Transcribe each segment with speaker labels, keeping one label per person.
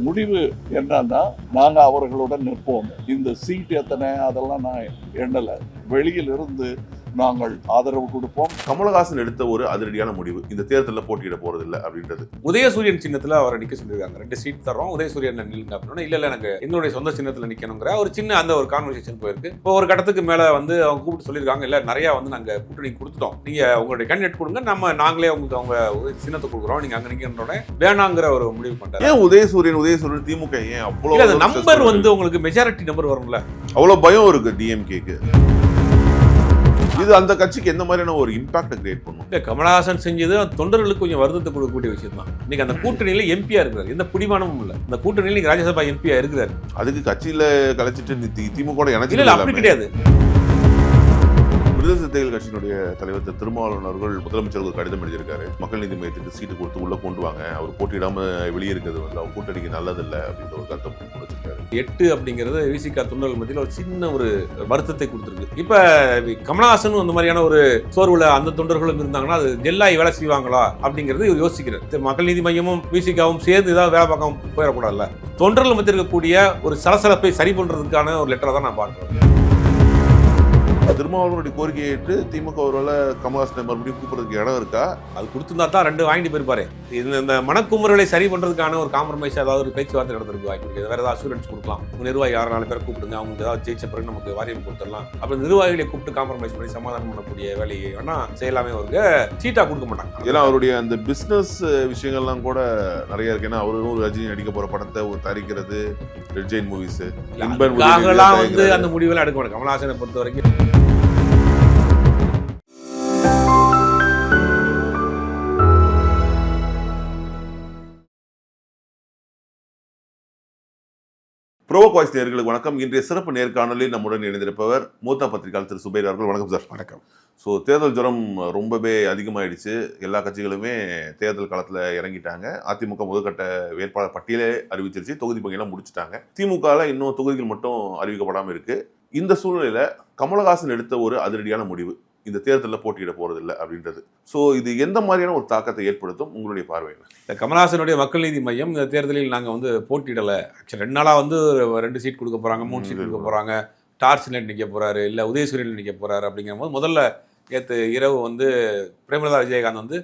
Speaker 1: முடிவு என்னன்னா நாங்க அவர்களுடன் நிற்போம். இந்த சீட் எத்தனை அதெல்லாம் நான் எண்ணல. வெளியில் இருந்து நாங்கள் ஆதரவு கொடுப்போம்.
Speaker 2: கமலஹாசன் எடுத்த ஒரு அதிரடியான முடிவு, இந்த தேர்தலில் போட்டியிட போறது இல்லை அப்படின்றது.
Speaker 3: உதயசூரியன் சின்னத்துல அவரை நிக்க சொல்லியிருக்காங்க. 2 சீட் தரோம், உதயசூரியன் நில்லுங்க அப்படின்னா இல்ல எனக்கு எங்களுடைய சொந்த சின்னத்துல நிக்கணுங்கிற ஒரு சின்ன அந்த ஒரு கான்வர்சேஷன் போயிருக்கு. இப்போ ஒரு கட்டத்துக்கு மேல வந்து அவங்க கூப்பிட்டு சொல்லியிருக்காங்க, இல்ல நிறைய வந்து நாங்க கூட்டணி கொடுத்துட்டோம், நீங்க உங்களுடைய கேண்டிடேட் கொடுங்க, நாங்களே உங்களுக்கு அவங்க சின்னத்தை கொடுக்குறோம், நீங்க அங்க நிக்கணும்னோட வேணாங்கிற ஒரு முடிவு பண்றாங்க.
Speaker 2: ஏன் உதயசூரியன் திமுக ஏன் அவ்வளவு
Speaker 3: நம்பர் வந்து உங்களுக்கு மெஜாரிட்டி நம்பர் வரும்ல,
Speaker 2: அவ்வளவு பயம் இருக்கு டிஎம்கேக்கு? இது அந்த கட்சிக்கு எந்த மாதிரியான ஒரு இம்பாக்ட் கிரியேட் பண்ணும்?
Speaker 3: கமலஹாசன் செஞ்சது தொண்டர்களுக்கு கொஞ்சம் வருத்தத்தை கொடுக்கக்கூடிய விஷயம் தான். இன்னைக்கு அந்த கூட்டணியில எம்பியா இருக்கிறார், எந்த பிடிமானமும் இல்ல. இந்த கூட்டணியில நீங்க ராஜ்யசபா எம்பியா இருக்கிறார்,
Speaker 2: அதுக்கு கட்சியில கலைச்சிட்டு திமுக
Speaker 3: இல்ல அப்படி கிடையாது.
Speaker 2: விடுதலை சிறுத்தைகள் கட்சியினுடைய தலைவர் திருமாவளவன் அவர்கள் முதலமைச்சருக்கு ஒரு கடிதம் எழுதியிருக்காரு. மக்கள் நீதி மையத்துக்கு சீட்டு கொடுத்து உள்ள கொண்டு வாங்க, அவர் போட்டியிடாம வெளியே இருக்கிறது வந்து அவர் கூட்டணிக்கு நல்லதில்லை அப்படின்ற ஒரு கருத்தை கொடுத்திருக்காரு.
Speaker 3: 8 அப்படிங்கிறது விசிகா தொண்டர்கள் மத்தியில் ஒரு சின்ன ஒரு வருத்தத்தை கொடுத்துருக்கு. இப்ப கமலஹாசன் அந்த மாதிரியான ஒரு சோர்வுல அந்த தொண்டர்களும் இருந்தாங்கன்னா அது ஜெல்லாய் வேலை செய்வாங்களா அப்படிங்கிறது இவர் யோசிக்கிறார். மக்கள் நீதி மையமும் விசிகாவும் சேர்ந்து ஏதாவது வேலை பார்க்காம போயிடக்கூடாதுல்ல. தொண்டர்கள் மத்தியில் இருக்கக்கூடிய ஒரு சலசலப்பை சரி பண்றதுக்கான ஒரு லெட்டரை தான் நான் பார்க்கிறேன்.
Speaker 2: திருமாவளவனுடைய கோரிக்கையை ஏற்று திமுக ஒருவேளை கமலஹாசனை மறுபடியும் கூப்பிடுறதுக்கு இடம் இருக்கா?
Speaker 3: அது கொடுத்துருந்தா தான் 2 வாங்கிட்டு போயிருப்பாரு. இந்த மனக்குமுறலை சரி பண்றதுக்கான ஒரு காம்ப்ரமைஸ், அதாவது ஒரு பேச்சுவார்த்தை நடத்துறதுக்கு வாய்ப்பு இருக்குது. வேற ஏதாவது அசூரன்ஸ் கொடுக்கலாம், நிர்வாகி 6-4 பேர் கூப்பிடுங்க, அவங்க ஏதாவது ஜெயிச்ச பிறகு நமக்கு வாரியம் கொடுத்துடலாம், அப்படி நிர்வாகிகளை கூப்பிட்டு காம்ப்ரமைஸ் பண்ணி சமாதானம் பண்ணக்கூடிய வேலையை வேணா செய்யலாமே ஒரு சீட்டா கொடுக்க மாட்டாங்க.
Speaker 2: ஏன்னா அவருடைய அந்த பிசினஸ் விஷயங்கள்லாம் கூட நிறைய இருக்கு. ஏன்னா அவரும் ஒரு ரஜினி நடிக்க போற படத்தை தயாரிக்கிறது, ரெட் ஜெயின் மூவிஸ்
Speaker 3: வந்து அந்த முடிவெல்லாம் எடுக்க மாட்டாங்க. கமலஹாசனை பொறுத்த வரைக்கும்
Speaker 2: ப்ரோவோக் வாய்ஸ் நேயர்களுக்கு வணக்கம். இன்றைய சிறப்பு நேர்காணலில் நம்முடன் இணைந்திருப்பவர் மூத்த பத்திரிகையாளர் திரு சுபைர் அவர்கள். வணக்கம் சார்.
Speaker 3: வணக்கம்.
Speaker 2: ஸோ தேர்தல் ஜுரம் ரொம்பவே அதிகமாகிடுச்சு. எல்லா கட்சிகளுமே தேர்தல் காலத்தில் இறங்கிட்டாங்க. அதிமுக முதற்கட்ட வேட்பாளர் பட்டியலே அறிவிச்சிருச்சு, தொகுதி பங்கியெல்லாம் முடிச்சுட்டாங்க. திமுகவில் இன்னும் தொகுதிகள் மட்டும் அறிவிக்கப்படாமல் இருக்கு. இந்த சூழ்நிலையில் கமலஹாசன் எடுத்த ஒரு அதிரடியான முடிவு, இந்த தேர்தலில் போட்டியிட போறது இல்லை அப்படின்றது. ஸோ இது எந்த மாதிரியான ஒரு தாக்கத்தை ஏற்படுத்தும் உங்களுடைய பார்வையில்?
Speaker 3: கமலஹாசனுடைய மக்கள் நீதி மையம் இந்த தேர்தலில் நாங்கள் வந்து போட்டியிடலை. ஆக்சுவலி 2 நாளாக வந்து 2 சீட் கொடுக்க போகிறாங்க, 3 சீட் கொடுக்க போகிறாங்க, டார்ச் லைட் நிற்க போகிறாரு, இல்லை உதயசூரியன் நிற்க போகிறாரு அப்படிங்கிற போது முதல்ல நேற்று இரவு வந்து பிரேமலதா விஜயகாந்த் வந்து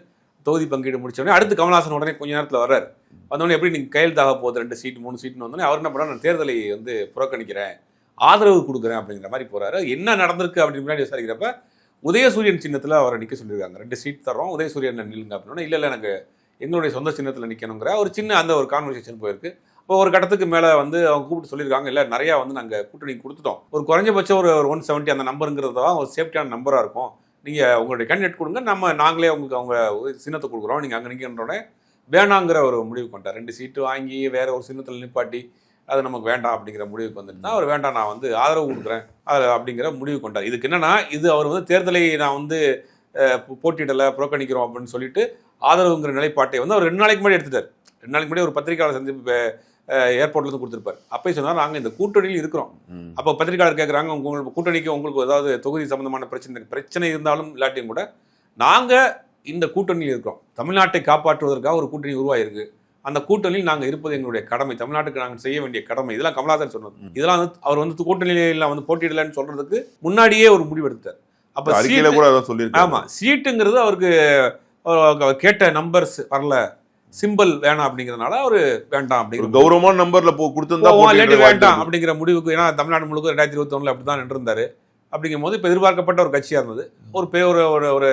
Speaker 3: தொகுதி பங்கீடு முடிச்சோடனே அடுத்து கமலஹாசன் உடனே கொஞ்ச நேரத்தில் வர்றாரு. வந்தோடனே எப்படி நீங்கள் கையெழுத்தாக போகுது 2 சீட் 3 சீட்னு வந்தோடனே அவர் என்ன பண்ணுறாரு, நான் தேர்தலை வந்து புறக்கணிக்கிறேன், ஆதரவு கொடுக்குறேன் அப்படிங்கிற மாதிரி போகிறாரு. என்ன நடந்திருக்கு அப்படின்னு முன்னாடி விசாரிக்கிறப்ப உதயசூரியன் சின்னத்தில் அவரை நிற்க சொல்லியிருக்காங்க. 2 சீட் தரோம், உதயசூரியன் நில்லுங்க அப்படின்னா இல்லை எனக்கு எங்களுடைய சொந்த சின்னத்தில் நிற்கணுங்கிற ஒரு சின்ன அந்த ஒரு கான்வர்சேஷன் போயிருக்கு. இப்போ ஒரு கட்டத்துக்கு மேலே வந்து அவங்க கூப்பிட்டு சொல்லியிருக்காங்க, இல்லை நிறையா வந்து நாங்கள் கூட்டணி கொடுத்துட்டோம், ஒரு குறைஞ்சபட்சம் ஒரு 170 அந்த நம்பருங்கிறது தான் ஒரு சேஃப்டியான நம்பராக இருக்கும், நீங்கள் உங்களுடைய கேண்டிடேட் கொடுங்க, நாங்களே உங்களுக்கு அவங்க சின்னத்தை கொடுக்குறோம், நீங்கள் அங்கே நிற்கணுன்னே வேணாங்கிற ஒரு முடிவு பண்ணிட்டார். 2 சீட்டு வாங்கி வேற ஒரு சின்னத்தில் நிப்பாட்டி அது நமக்கு வேண்டாம் அப்படிங்கிற முடிவுக்கு வந்துட்டு தான் அவர் வேண்டாம் நான் வந்து ஆதரவு கொடுக்குறேன் அப்படிங்கிற முடிவு கொண்டார். இதுக்கு என்னன்னா, இது அவர் வந்து தேர்தலை நான் வந்து போட்டியிடலை புறக்கணிக்கிறோம் அப்படின்னு சொல்லிட்டு ஆதரவுங்கிற நிலைப்பாட்டை வந்து அவர் 2 நாளைக்கு முன்னாடி எடுத்துட்டார். 2 நாளைக்கு முன்னாடி ஒரு பத்திரிகையாளர் சந்திப்பு ஏர்போர்ட்லேருந்து கொடுத்துருப்பார். அப்போ சொன்னால் நாங்கள் இந்த கூட்டணியில் இருக்கிறோம். அப்போ பத்திரிகையாளர் கேட்குறாங்க, உங்களுக்கு கூட்டணிக்கு உங்களுக்கு ஏதாவது தொகுதி சம்மந்தமான பிரச்சனை இருந்தாலும் இல்லாட்டியும் கூட நாங்கள் இந்த கூட்டணியில் இருக்கிறோம், தமிழ்நாட்டை காப்பாற்றுவதற்காக ஒரு கூட்டணி உருவாயிருக்கு, அந்த கூட்டணியில் நாங்கள் இருப்பது எங்களுடைய கடமை, தமிழ்நாட்டுக்கு நாங்கள் செய்ய வேண்டிய கடமை, இதெல்லாம் கமலஹாசன் சொன்னது. இதெல்லாம் வந்து அவர் வந்து கூட்டணியில வந்து போட்டியிடலன்னு சொல்றதுக்கு முன்னாடியே ஒரு முடிவு எடுத்தார். அப்ப ஆமா, சீட்டுங்கிறது அவருக்கு கேட்ட நம்பர்ஸ் வரல, சிம்பிள் வேணாம் அப்படிங்கிறதுனால அவரு வேண்டாம் அப்படிங்கிற
Speaker 2: கௌரவமான நம்பர்ல கொடுத்திருந்தா
Speaker 3: வேண்டாம் அப்படிங்கிற முடிவுக்கு, ஏன்னா தமிழ்நாடு முழுக்க 2021 அப்படிதான் நின்றிருந்தாரு. அப்படிங்கும் போது இப்ப எதிர்பார்க்கப்பட்ட ஒரு கட்சியா இருந்தது. ஒரு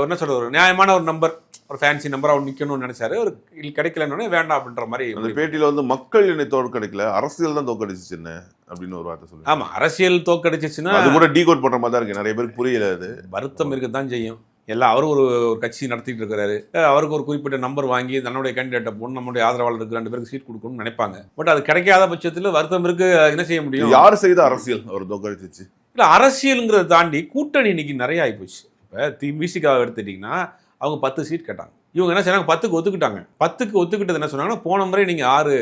Speaker 3: என்ன சொல்றது, ஒரு நியாயமான ஒரு நம்பர், ஒரு ஃபேன்சி நம்பர் அவர் நிற்கணும்னு நினைச்சாரு. ஒரு கிடைக்கலன்னு வேண்டாம் அப்படின்ற மாதிரி அந்த
Speaker 2: பேட்டியில வந்து மக்கள் என்னை தோற்கடிக்கல, அரசியல் தான் தோற்கடிச்சிச்சுன்னு அப்படின்னு ஒரு வார்த்தை சொல்லி.
Speaker 3: ஆமா, அரசியல் தோற்கடிச்சிச்சுன்னா அது
Speaker 2: கூட டீகோட் பண்ற மாதிரி தான் இருக்கு. நிறைய பேருக்கு புரியல, அது வருத்தம்
Speaker 3: இருக்கத்தான் செய்யும். எல்லாம் அவரும் ஒரு கட்சி நடத்திட்டு இருக்கிறாரு, அவருக்கு ஒரு குறிப்பிட்ட நம்பர் வாங்கி தன்னுடைய கேண்டிடேட்டை போட்டு நம்மளுடைய ஆதரவாளருக்கு 2 பேருக்கு சீட் கொடுக்கணும்னு நினைப்பாங்க. பட் அது கிடைக்காத பட்சத்தில் வருத்தம் இருக்கு, என்ன செய்ய முடியும்?
Speaker 2: யார் செய்த அரசியல் அவர் தோற்கடிச்சிச்சு?
Speaker 3: இல்லை, அரசியல்ங்கிறத தாண்டி கூட்டணி இன்னைக்கு நிறைய ஆகிப்போச்சு. இப்போ திமுக எடுத்துட்டிங்கன்னா அவங்க 10 சீட் கேட்டாங்க, இவங்க என்ன செய்யறாங்க, 10க்கு ஒத்துக்கிட்டாங்க. 10க்கு ஒத்துக்கிட்டது என்ன சொன்னாங்கன்னா, போன முறை நீங்கள் 6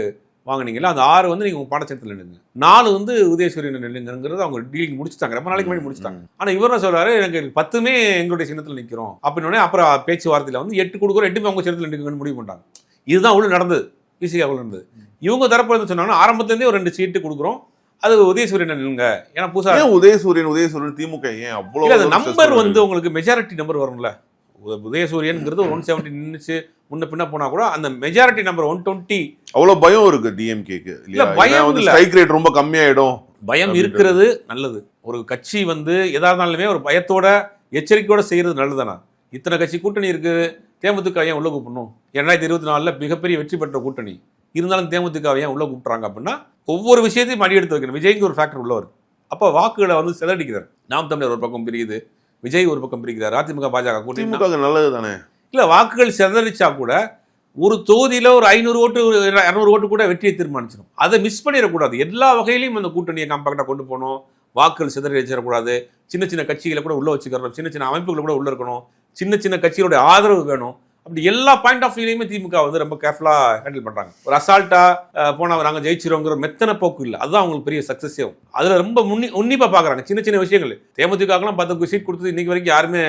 Speaker 3: வாங்கினீங்களா, அந்த 6 வந்து நீங்கள் உங்கள் பாடச்சத்தில் நில்லுங்க, 4 வந்து உதயசூரியன் நில்லுங்கிறது அவங்க டீலிங் முடிச்சுட்டாங்க, ரொம்ப நாளைக்கு முன்னாடி முடிச்சுட்டாங்க. ஆனால் இவர் என்ன சொல்றாரு, எனக்கு 10மே எங்களுடைய சின்னத்தில் நிற்கிறோம் அப்படின்னு. அப்புறம் பேச்சுவார்த்தையில் வந்து 8 கொடுக்குறோம், 8மே அவங்க சின்னத்தில் நிற்கணும்னு முடிவு பண்ணிட்டாங்க. இதுதான் உள்ள நடந்தது, பிசிகா உள்ள நடந்தது. இவங்க தரப்பு வந்து சொன்னாங்கன்னா ஆரம்பத்துலேருந்தே ஒரு 2 சீட்டு கொடுக்குறோம், அது உதயசூரியன் இல்லைங்க. ஏன்னா புதுசா
Speaker 2: உதயசூரியன் திமுக ஏன் அவ்வளவு
Speaker 3: நம்பர் வந்து உங்களுக்கு மெஜாரிட்டி நம்பர் வரும்ல. உதயசூரியன்ங்கிறது ஒரு 170 நின்னுச்சு, முன்ன பின்ன போனா கூட அந்த மெஜாரிட்டி நம்பர் 120
Speaker 2: அவ்வளவு பயம் இருக்கு டிஎம்கேக்கு.
Speaker 3: இல்ல பயம்
Speaker 2: வந்து
Speaker 3: இல்ல,
Speaker 2: ஸ்ட்ரைக் ரேட் ரொம்ப கம்மியாயிடும்.
Speaker 3: பயம் இருக்கிறது நல்லது. ஒரு கட்சி வந்து எதா இருந்தாலுமே ஒரு பயத்தோட எச்சரிக்கையோட செய்யறது நல்லதுதானா. இத்தனை கட்சி கூட்டணி இருக்கு, தேமுதிக ஏன் உள்ள கூப்பிடணும்? 2024 மிகப்பெரிய வெற்றி பெற்ற கூட்டணி இருந்தாலும் தேமுதிக ஏன் உள்ள கூப்பிட்றாங்க அப்படின்னா ஒவ்வொரு விஷயத்தையும் மடி எடுத்து வைக்கணும். விஜய்க்கு ஒரு ஃபேக்டர் உள்ளவர், அப்போ வாக்குகளை வந்து சிதறடிக்கிறார். நாம் தமிழர் ஒரு பக்கம் பிரிக்குது, விஜய் ஒரு பக்கம் பிரிக்கிறார், அதிமுக பாஜக கூட்டணி
Speaker 2: நல்லது தானே.
Speaker 3: இல்ல வாக்குகள் சிதறடிச்சா கூட ஒரு தொகுதியில ஒரு 500 ஓட்டு 200 ஓட்டு கூட வெற்றியை தீர்மானிச்சிடும். அதை மிஸ் பண்ணிடக்கூடாது. எல்லா வகையிலையும் அந்த கூட்டணியை காம்பாக்டா கொண்டு போகணும். வாக்குகள் சிதறடிச்சிடக்கூடாது. சின்ன சின்ன கட்சிகளை கூட உள்ள வச்சுக்கிறோம், சின்ன சின்ன அமைப்புகளை கூட உள்ள இருக்கணும், சின்ன சின்ன கட்சிகளுடைய ஆதரவு வேணும். அப்படி எல்லா பாயிண்ட் ஆஃப் வியூலையுமே திமுக வந்து ரொம்ப கேர்ஃபுல்லா ஹேண்டில் பண்றாங்க. ஒரு அசால்ட்டா போனா நாங்க ஜெயிச்சிரோங்கிற மெத்தன போக்கு இல்லை. அதுதான் அவங்களுக்கு பெரிய சக்சஸே. அதுல ரொம்ப உன்னிப்பா பாக்குறாங்க சின்ன சின்ன விஷயங்கள். தேமுதிகலாம் 10 சீட் கொடுத்தது இன்னைக்கு வரைக்கும் யாருமே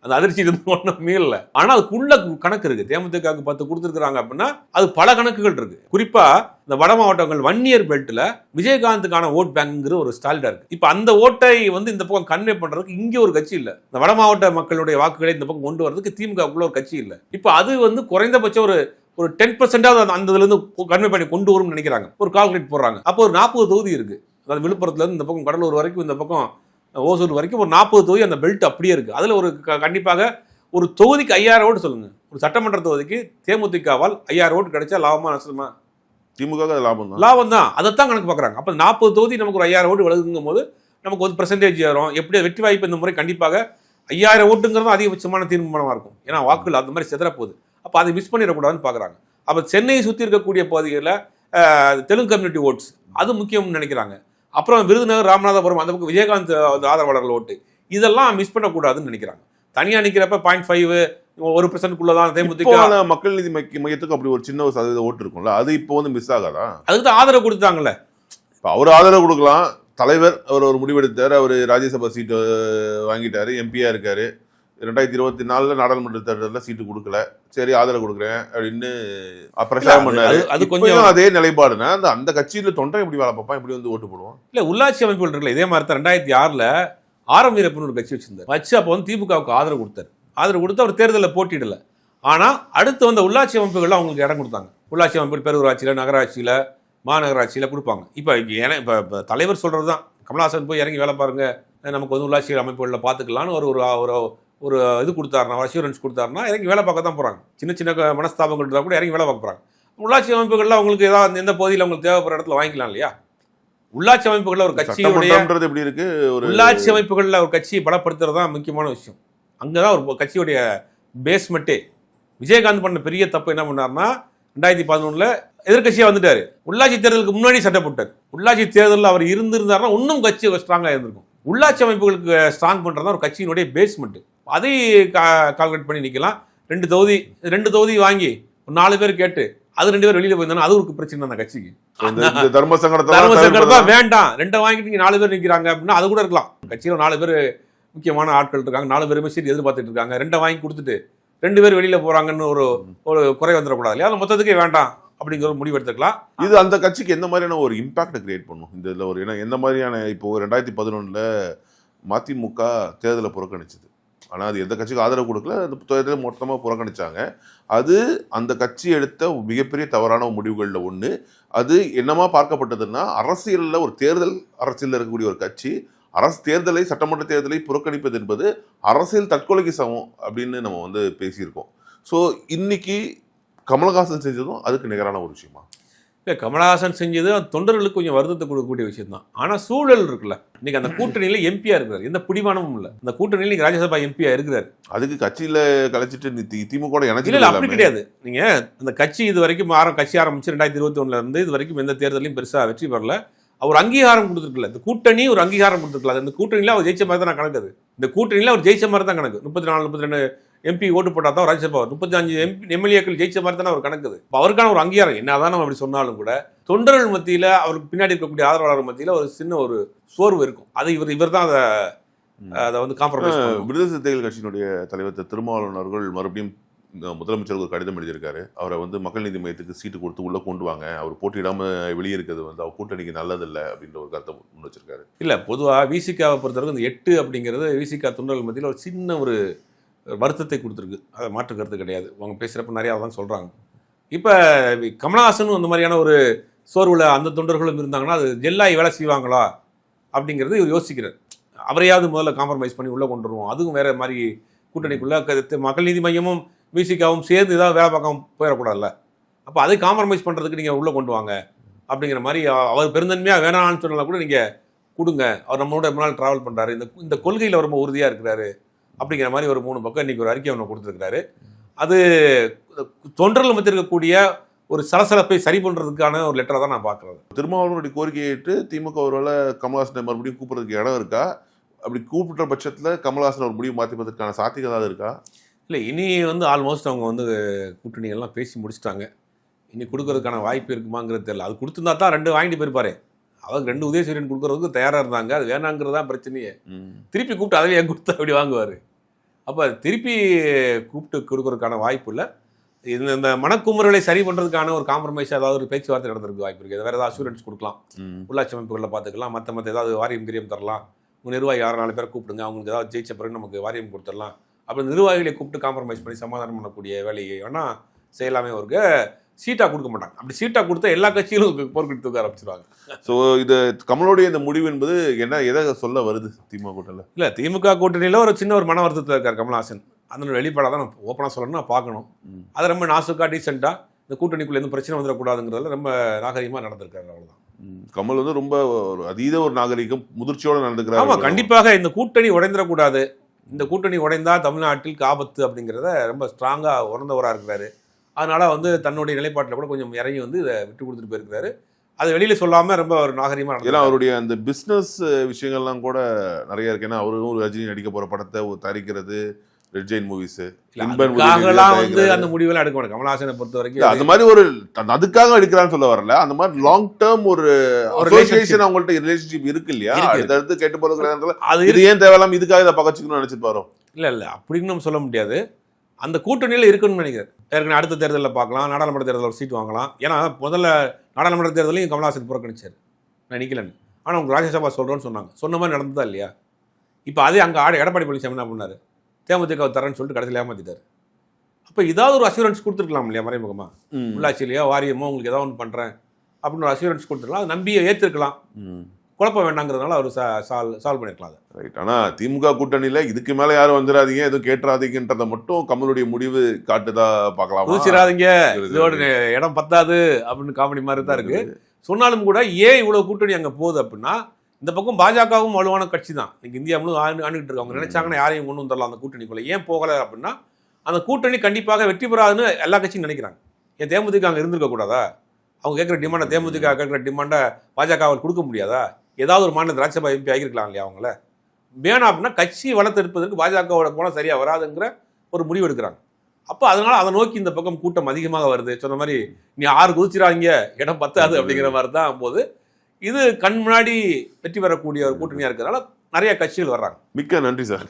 Speaker 3: அந்த அதிர்ச்சி இருந்து ஒன்றும் மீறல. ஆனா அதுக்குள்ள கணக்கு இருக்கு. தேமுதிகவுக்கு 10 கொடுத்துருக்காங்க அப்படின்னா அது பல கணக்குகள் இருக்கு. குறிப்பா இந்த வட மாவட்டங்கள் வன்னியர் பெல்ட்ல விஜயகாந்துக்கான ஓட் பேங்க்ங்கிற ஒரு ஸ்டாலிடா இருக்கு. இப்ப அந்த ஓட்டை வந்து இந்த பக்கம் கன்வே பண்றதுக்கு இங்க ஒரு கட்சி இல்ல. இந்த வட மாவட்ட மக்களுடைய வாக்குகளை இந்த பக்கம் கொண்டு வரதுக்கு திமுகக்குள்ள ஒரு கட்சி இல்ல. இப்ப அது வந்து குறைந்தபட்சம் ஒரு 10% அந்த இதுல இருந்து கன்வே பண்ணி கொண்டு வரும்னு நினைக்கிறாங்க. ஒரு கால்குலேட் போடுறாங்க. அப்போ ஒரு 40 தொகுதி இருக்கு. அதாவது விழுப்புரத்துல இருந்து இந்த பக்கம் கடலூர் வரைக்கும், இந்த பக்கம் ஓசூர் வரைக்கும் ஒரு 40 தொகுதி அந்த பெல்ட் அப்படியே இருக்கு. அதுல ஒரு கண்டிப்பாக ஒரு தொகுதிக்கு 5000 ஓட்டு சொல்லுங்க. ஒரு சட்டமன்ற தொகுதிக்கு தேமுதிகவால் 5000 ஓட்டு கிடைச்சா லாபமா நஷ்டமா?
Speaker 2: திமுக லாபம் தான்.
Speaker 3: அதைத்தான் கணக்கு பார்க்குறாங்க. அப்போ 40 தொகுதி நமக்கு ஒரு 5000 ஓட்டு விலகுங்கும் போது நமக்கு ஒரு பெர்சன்டேஜ் வரும். எப்படி வெற்றி வாய்ப்பு இந்த முறை கண்டிப்பாக 5000 ஓட்டுங்கிறது அதிகபட்சமான தீர்மானமாக இருக்கும். ஏன்னா வாக்குகள் அந்த மாதிரி சிதறப்போகுது. அப்போ அதை மிஸ் பண்ணிடக்கூடாதுன்னு பார்க்குறாங்க. அப்போ சென்னையை சுற்றி இருக்கக்கூடிய பகுதிகளில் தெலுங்கு கம்யூனிட்டி ஓட்ஸ் அது முக்கியம்னு நினைக்கிறாங்க. அப்புறம் விருதுநகர், ராமநாதபுரம் அந்த பக்கம் விஜயகாந்த் ஆதரவாளர்கள் ஓட்டு இதெல்லாம் மிஸ் பண்ணக்கூடாதுன்னு நினைக்கிறாங்க. தனியாக நிற்கிறப்ப 0.5 1% தேமுதிக
Speaker 2: மக்கள் நீதி மையத்துக்கு அப்படி ஒரு சின்ன ஒரு சதவீத ஓட்டு இருக்கும்ல, அது இப்போ வந்து மிஸ் ஆகாதா?
Speaker 3: அதுக்கு தான் ஆதரவு கொடுத்தாங்கல்ல.
Speaker 2: இப்போ அவர் ஆதரவு கொடுக்கலாம். தலைவர் அவர் ஒரு முடிவெடுத்தார். அவர் ராஜ்யசபா சீட்டு வாங்கிட்டாரு, எம்பியா இருக்காரு. 2024 நாடாளுமன்ற தேர்தலில் சீட்டு கொடுக்கல, சரி ஆதரவு கொடுக்குறேன் அப்படின்னு பிரச்சாரம் பண்ணாரு. அது கொஞ்சம் அதே நிலைப்பாடுனா அந்த கட்சியில தொண்டை எப்படி வேலை பார்ப்பான், எப்படி வந்து ஓட்டு போடுவான்?
Speaker 3: இல்ல உள்ளாட்சி அமைப்புகள் இருக்குல்ல, இதே மாதிரி தான் 2006 ஆரம் வீரப்பன் ஒரு கட்சி வச்சிருந்தார். வச்சு அப்போ வந்து திமுகவுக்கு ஆதரவு கொடுத்தாரு. ஆதரவு கொடுத்து அவர் தேர்தலில் போட்டியிடல. ஆனா அடுத்து வந்த உள்ளாட்சி அமைப்புகள்ல அவங்களுக்கு இடம் கொடுத்தாங்க. உள்ளாட்சி அமைப்புகள் பேரூராட்சியில, நகராட்சியில, மாநகராட்சியில கொடுப்பாங்க. இப்போ தலைவர் சொல்றது தான், கமலஹாசன் போய் இறங்கி வேலை பாருங்க, நமக்கு வந்து உள்ளாட்சி அமைப்புகளில் பார்த்துக்கலான்னு ஒரு இது கொடுத்தாருனா, அஷூரன்ஸ் கொடுத்தாருனா இறங்கி வேலை பார்க்க தான் போகிறாங்க. சின்ன சின்ன மனஸ்தாபங்கள் இருந்தால் கூட இறங்கி வேலை பார்க்க போகிறாங்க. உள்ளாட்சி அமைப்புகளில் அவங்களுக்கு ஏதாவது எந்த பகுதியில் அவங்களுக்கு தேவைப்படுற இடத்துல வாங்கிக்கலாம் இல்லையா? உள்ளாட்சி அமைப்புகளில் ஒரு கட்சியுடைய
Speaker 2: எப்படி இருக்கு,
Speaker 3: உள்ளாட்சி அமைப்புகளில் ஒரு கட்சியை பலப்படுத்துறது தான் முக்கியமான விஷயம். அங்கே தான் ஒரு கட்சியுடைய பேஸ்மெண்ட்டே. விஜயகாந்த் பண்ண பெரிய தப்பு என்ன பண்ணார்னா, 2011 எதிர்கட்சியாக வந்துட்டாரு. உள்ளாட்சி தேர்தலுக்கு முன்னாடி சட்டை போட்டார். உள்ளாட்சி தேர்தலில் அவர் இருந்திருந்தாருன்னா இன்னும் கட்சி ஸ்ட்ராங்காக இருந்திருக்கும். உள்ளாட்சி அமைப்புகளுக்கு ஸ்ட்ராங் பண்ணுறது தான் ஒரு கட்சியினுடைய பேஸ்மெண்ட். அதை கால்குலேட் பண்ணி நிற்கலாம். 2 தொகுதி வாங்கி ஒரு 4 பேர் கேட்டு அது 2 பேர் வெளியில போயிருந்தாங்க, அது ஒரு பிரச்சனை அந்த கட்சிக்கு.
Speaker 2: தர்ம சங்கடத்தை
Speaker 3: வேண்டாம், 2 வாங்கிட்டு நீங்க 4 பேர் நிற்கிறாங்க அப்படின்னா அது கூட இருக்கலாம். கட்சியில் 4 பேர் முக்கியமான ஆட்கள் இருக்காங்க, 4 பேருமே சரி எதிர்பார்த்துட்டு இருக்காங்க. 2 வாங்கி கொடுத்துட்டு 2 பேர் வெளியில போறாங்கன்னு ஒரு குறை வந்துடக்கூடாது இல்லையா? அது மொத்தத்துக்கே வேண்டாம் அப்படிங்கிற ஒரு முடிவு எடுத்துக்கலாம்.
Speaker 2: இது அந்த கட்சிக்கு எந்த மாதிரியான ஒரு இம்பாக்ட் கிரியேட் பண்ணும் இந்த இதில்? ஒரு எந்த மாதிரியான, இப்போ 2011 மதிமுக தேர்தலை புறக்கணிச்சது, ஆனால் அது எந்த கட்சிக்கு ஆதரவு கொடுக்கல, அந்த தேர்தலை மொத்தமாக புறக்கணிச்சாங்க. அது அந்த கட்சி எடுத்த மிகப்பெரிய தவறான முடிவுகளில் ஒன்று. அது என்னமா பார்க்கப்பட்டதுன்னா, அரசியலில் ஒரு தேர்தல் அரசியலில் இருக்கக்கூடிய ஒரு கட்சி தேர்தலை, சட்டமன்ற தேர்தலை புறக்கணிப்பது என்பது அரசியல் தற்கொலைக்கு சமம் அப்படின்னு நம்ம வந்து பேசியிருக்கோம். ஸோ இன்னைக்கு கமலஹாசன் செஞ்சதும் அதுக்கு நிகரான ஒரு விஷயமா?
Speaker 3: இல்லை, கமலஹாசன் செஞ்சது தொண்டர்களுக்கு கொஞ்சம் வருத்தத்தை கொடுக்கக்கூடிய விஷயம் தான். ஆனால் சூழல் இருக்குல்ல, இன்னைக்கு அந்த கூட்டணியில் எம்பியா இருக்கிறார், எந்த பிடிமானமும் இல்லை. அந்த கூட்டணியில் இன்னைக்கு ராஜ்யசபா எம்பியா இருக்கிறார்.
Speaker 2: அதுக்கு கட்சியில் கலைச்சிட்டு திமுக
Speaker 3: இணைச்சு அப்படி கிடையாது. நீங்க அந்த கட்சி இது வரைக்கும் கட்சி ஆரம்பிச்சு 2021 இருந்து இது வரைக்கும் எந்த தேர்தலையும் பெருசாக வெற்றி பெறல. அவர் அங்கீகாரம் கொடுத்துருக்கல. இந்த கூட்டணி ஒரு அங்கீகாரம் கொடுத்துருக்கல. இந்த கூட்டணியில் அவர் ஜெயிச்ச மாதிரி தான் கணக்கு. இந்த கூட்டணியில் அவர் ஜெயிச்ச மாதிரி தான் கணக்கு. 34-32 எம்பி ஓட்டு போட்டால் தான் ராஜ்யசபா, 35 எம்எல்ஏக்கள் ஜெயிச்ச மாதிரி தானே அவர் கணக்குது. இப்போ அவருக்கான ஒரு அங்கீகாரம் என்னதான் நம்ம அப்படி சொன்னாலும் கூட தொண்டர்கள் மத்தியில், அவருக்கு பின்னாடி இருக்கக்கூடிய ஆதரவாளர் மத்தியில் ஒரு சின்ன ஒரு சோர்வு இருக்கும். அதை இவர் தான் அதை வந்து காம்ப்ரமைஸ்.
Speaker 2: விடுதலை சிறுத்தைகள் கட்சியினுடைய தலைவர் திருமாவளவன் அவர்கள் மறுபடியும் முதலமைச்சருக்கு ஒரு கடிதம் எழுதியிருக்காரு. அவரை வந்து மக்கள் நீதி மையத்துக்கு சீட்டு கொடுத்து உள்ள கொண்டு வாங்க, அவர் போட்டியிடாம வெளியே இருக்கிறது வந்து அவர் கூட்டணிக்கு நல்லதில்லை அப்படின்ற ஒரு கருத்தை முன் வச்சிருக்காரு.
Speaker 3: இல்லை, பொதுவாக விசிகாவை பொறுத்தவரைக்கும் இந்த 8 அப்படிங்கிறது விசிகா தொண்டர்கள் மத்தியில் ஒரு சின்ன ஒரு வருத்தத்தை கொடுத்துருக்கு. அதை மாற்று கருத்து கிடையாது. அவங்க பேசுகிறப்ப நிறையா தான் சொல்கிறாங்க. இப்போ கமலஹாசனும் அந்த மாதிரியான ஒரு சோர்வில் அந்த தொண்டர்களும் இருந்தாங்கன்னா அது ஜெல்லாகி வேலை செய்வாங்களா அப்படிங்கிறது இவர் யோசிக்கிறார். அவரையாவது முதல்ல காம்ப்ரமைஸ் பண்ணி உள்ளே கொண்டு வருவோம், அதுவும் வேறு மாதிரி கூட்டணிக்குள்ளே மக்கள் நீதி மையமும் விசிகாவும் சேர்ந்து ஏதாவது வேலை பார்க்காம போயிடக்கூடாதுல்ல. அப்போ அதை காம்ப்ரமைஸ் பண்ணுறதுக்கு நீங்கள் உள்ளே கொண்டு வாங்க அப்படிங்கிற மாதிரி அவர் பெருந்தன்மையாக வேணான்னு சொன்னாலும் கூட நீங்கள் கொடுங்க, அவர் நம்மளோட ரொம்ப நாள் ட்ராவல் பண்ணுறாரு, இந்த கொள்கையில் ரொம்ப உறுதியாக இருக்கிறாரு அப்படிங்கிற மாதிரி ஒரு 3 பக்கம் இன்றைக்கி ஒரு அறிக்கை ஒன்று கொடுத்துருக்கிறாரு. அது தொண்டர்கள் மத்தியில் இருக்கக்கூடிய ஒரு சலசலப்பை சரி பண்ணுறதுக்கான ஒரு லெட்டரை தான் நான் பார்க்குறது.
Speaker 2: திருமாவளவனுடைய கோரிக்கையை ஏற்று திமுக ஒருவேளை கமலஹாசனை மறுபடியும் கூப்பிட்றதுக்கு இடம் இருக்கா? அப்படி கூப்பிட்ட பட்சத்தில் கமலஹாசன் ஒரு முடிவு மாற்றிப்பதற்கான சாத்தியம் ஏதாவது இருக்கா?
Speaker 3: இல்லை, இனி வந்து ஆல்மோஸ்ட் அவங்க வந்து கூட்டணிகள்லாம் பேசி முடிச்சுட்டாங்க. இனி கொடுக்கறதுக்கான வாய்ப்பு இருக்குமாங்கிறது தெரியல. அது கொடுத்துருந்தா தான் 2 வாங்கிட்டு போயிருப்பாரு. அவருக்கு 2 உதயசூரியன் கொடுக்கறதுக்கு தயாராக இருந்தாங்க. அது வேணாங்கிறது தான் பிரச்சனையே. திருப்பி கூப்பிட்டு அதில் ஏன் கொடுத்தா அப்படி வாங்குவார்? அப்போ திருப்பி கூப்பிட்டு கொடுக்கறதுக்கான வாய்ப்பு இல்லை. இந்த மனக்குமுறலை சரி பண்ணுறதுக்கான ஒரு காம்ப்ரமைஸ் ஏதாவது ஒரு பேச்சுவார்த்தை நடந்திருக்கு வாய்ப்பு இருக்குது. வேறு ஏதாவது அஷூரன்ஸ் கொடுக்கலாம், உள்ளாட்சி அமைப்புகளில் பார்த்துக்கலாம், மற்ற ஏதாவது வாரியம் கிரியம் தரலாம், உங்கள் நிர்வாகி 6-4 பேரை கூப்பிடுங்க, அவங்களுக்கு ஏதாவது ஜெயிச்ச பிறகு நமக்கு வாரியம் கொடுத்துடலாம், அப்படி நிர்வாகிகளை கூப்பிட்டு காம்ப்ரமைஸ் பண்ணி சமாதானம் பண்ணக்கூடிய வேலையை வேணால் செய்யலாமே. ஒரு சீட்டாக கொடுக்க மாட்டாங்க. அப்படி சீட்டாக கொடுத்தா எல்லா கட்சியிலும் போர்க்கிட்டு தூக்க ஆரம்பிச்சிருவாங்க.
Speaker 2: ஸோ இது கமலுடைய இந்த முடிவு என்பது என்ன, எதை சொல்ல வருது திமுக கூட்டணியில்?
Speaker 3: இல்லை, திமுக கூட்டணியில் ஒரு சின்ன ஒரு மன வருத்தத்தில் இருக்கார் கமல்ஹாசன். அதனோட வெளிப்பாடாக தான் நான் ஓப்பனாக சொல்லணும்னா பார்க்கணும். அதை ரொம்ப நாசுக்காக டீசெண்டாக இந்த கூட்டணிக்குள்ளே எதுவும் பிரச்சனை வந்துடக்கூடாதுங்கிறதுல ரொம்ப நாகரிகமாக நடந்திருக்காரு. அவ்வளோதான்.
Speaker 2: கமல் வந்து ரொம்ப அதீத ஒரு நாகரிகம் முதிர்ச்சியோடு நடந்துக்கிறார்.
Speaker 3: ஆமாம், கண்டிப்பாக இந்த கூட்டணி உடைந்துடக்கூடாது, இந்த கூட்டணி உடைந்தால் தமிழ்நாட்டிற்கு ஆபத்து அப்படிங்கிறத ரொம்ப ஸ்ட்ராங்காக உணர்ந்தவராக இருக்கிறாரு. அதனால் வந்து தன்னுடைய நிலைப்பாட்டில் கூட கொஞ்சம் இறங்கி வந்து இதை விட்டு கொடுத்துட்டு போயிருக்கிறாரு. அதை வெளியில் சொல்லாமல் ரொம்ப ஒரு நாகரிகமாக.
Speaker 2: ஏன்னா அவருடைய அந்த பிஸ்னஸ் விஷயங்கள்லாம் கூட நிறைய இருக்கு. ஏன்னா அவரும் ஒரு ரஜினி நடிக்க போகிற படத்தை தயாரிக்கிறது, ரெட் ஜெயின் மூவிஸ்,
Speaker 3: வந்து அந்த முடிவெல்லாம் எடுக்க மாட்டேன் கமல்ஹாசனை பொறுத்த வரைக்கும்.
Speaker 2: அந்த மாதிரி ஒரு அதுக்காக எடுக்கிறான்னு சொல்ல வரல, அந்த மாதிரி லாங் டேர்ம் ஒரு அசோசியேஷன் அவங்கள்ட்ட ரிலேஷன்ஷிப் இருக்கு இல்லையா, அடுத்தடுத்து கேட்டு போறது அது இது ஏன் தேவையில்லாம இதுக்காக இதை பகச்சுக்கணும்னு நினைச்சிருப்பாரோ?
Speaker 3: இல்லை அப்படின்னு நம்ம சொல்ல முடியாது. அந்த கூட்டணியில் இருக்கணும்னு நினைக்கிறேன். ஏற்கனவே அடுத்த தேர்தலில் பார்க்கலாம், நாடாளுமன்ற தேர்தலில் ஒரு சீட் வாங்கலாம். ஏன்னா முதல்ல நாடாளுமன்ற தேர்தலையும் கமல்ஹாசன் புறக்கணிச்சார், நான் நிற்கலன்னு. ஆனால் அவங்க ராஜ்யசபா சொல்கிறோன்னு சொன்னாங்க, சொன்ன மாதிரி நடந்ததா இல்லையா? இப்போ அதே அங்கே எடப்பாடி பழனிசாமி என்ன பண்ணார், தேமுதிக தரேன்னு சொல்லிட்டு கடைசியில் ஏமாற்றிட்டார். அப்போ ஏதாவது ஒரு அஷூரன்ஸ் கொடுத்துருக்கலாம் இல்லையா, மறைமுகமாக உள்ளாட்சியிலையோ வாரியமோ உங்களுக்கு ஏதாவது ஒன்று பண்ணுறேன் அப்படின்னு ஒரு அஷூரன்ஸ் கொடுத்துருக்கலாம். அது நம்பியை ஏற்றிருக்கலாம், குழப்பம் வேண்டாங்கிறதுனால அவர் சால்வ் பண்ணிருக்கலாம்.
Speaker 2: ரைட். ஆனால் திமுக கூட்டணியில் இதுக்கு மேலே யாரும் வந்துடாதீங்க, எதுவும் கேட்டுறாதீங்கன்றதை மட்டும் கமலுடைய முடிவு காட்டுதா பார்க்கலாம்.
Speaker 3: புதுச்சிடாதீங்க, இதோட இடம் பத்தாது அப்படின்னு காமெடி மாதிரி தான் இருக்கு. சொன்னாலும் கூட ஏன் இவ்வளோ கூட்டணி அங்கே போகுது அப்படின்னா, இந்த பக்கம் பாஜகவும் வலுவான கட்சி தான் இன்னைக்கு இந்தியா முழு ஆண்டுகிட்டு இருக்காங்க. நினைச்சாங்கன்னா யாரையும் கொண்டு வந்துடலாம் அந்த கூட்டணிக்குள்ள. ஏன் போகலை அப்படின்னா, அந்த கூட்டணி கண்டிப்பாக வெற்றி பெறாதுன்னு எல்லா கட்சியும் நினைக்கிறாங்க. ஏன் தேமுதிக அங்கே இருந்திருக்க கூடாதா? அவங்க கேட்குற டிமாண்டை, தேமுதிக கேட்குற டிமாண்டை பாஜக கொடுக்க முடியாதா? ஏதாவது ஒரு மாநில ராஜ்யசபா எம்பி ஆகிருக்கலாம் இல்லையா அவங்கள? வேணாம் அப்படின்னா கட்சி வளர்த்தெடுப்பதற்கு பாஜகவோட போனால் சரியாக வராதுங்கிற ஒரு முடிவு எடுக்கிறாங்க. அப்போ அதனால் அதை நோக்கி இந்த பக்கம் கூட்டம் அதிகமாக வருது. சொன்ன மாதிரி நீ 6 குதிச்சிடாங்க, இடம் பத்தாது அப்படிங்கிற மாதிரி தான் போது. இது கண் முன்னாடி வெற்றி பெறக்கூடிய ஒரு கூட்டணியாக இருக்கிறதுனால நிறைய கட்சிகள் வர்றாங்க.
Speaker 2: மிக்க நன்றி சார்.